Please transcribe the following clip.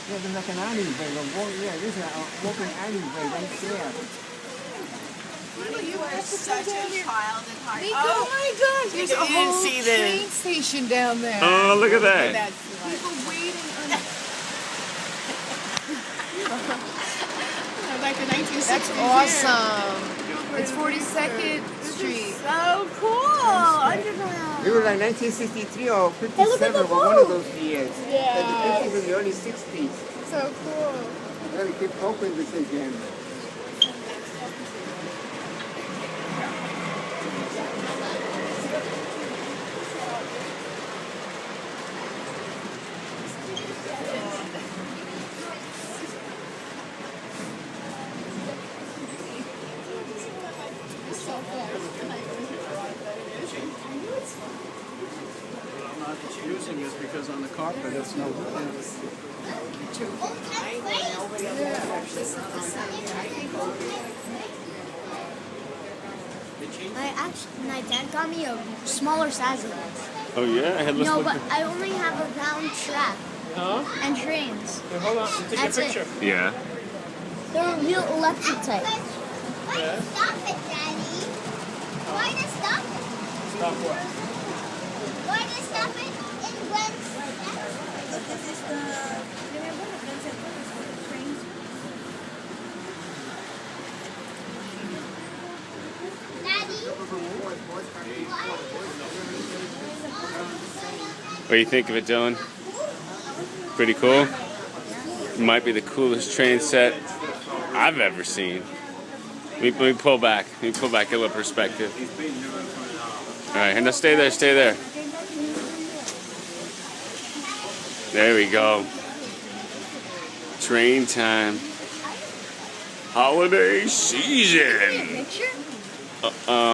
Yeah, there's like an alleyway. Yeah, this is a walking alleyway right there. You are such a child at heart. Oh my gosh, there's a whole see train this. station down there. Oh, look at that. People waiting on Like the 1960s. That's awesome. It's 42nd Street. So cool. Underground. It was like 1963 or Hey, look at 57 the or one of boat. those years. Yeah. Like the 50s and the early 60s. So cool. Gotta keep open this again. I'm not using it because on the carpet it's no good. My dad got me a smaller size of this. Oh yeah, let's No, look but I only have a round track and trains. Hey, hold on, take That's a picture. it. Yeah. They're real electric type. Why stop it, Daddy? Why not stop it? Stop what? Why not stop it in when What do you think of it, Dylan? Pretty cool? It might be the coolest train set I've ever seen. Let me pull back. Let me pull back, get a little perspective. Alright, and now stay there, stay there. There we go. Train time. Holiday season.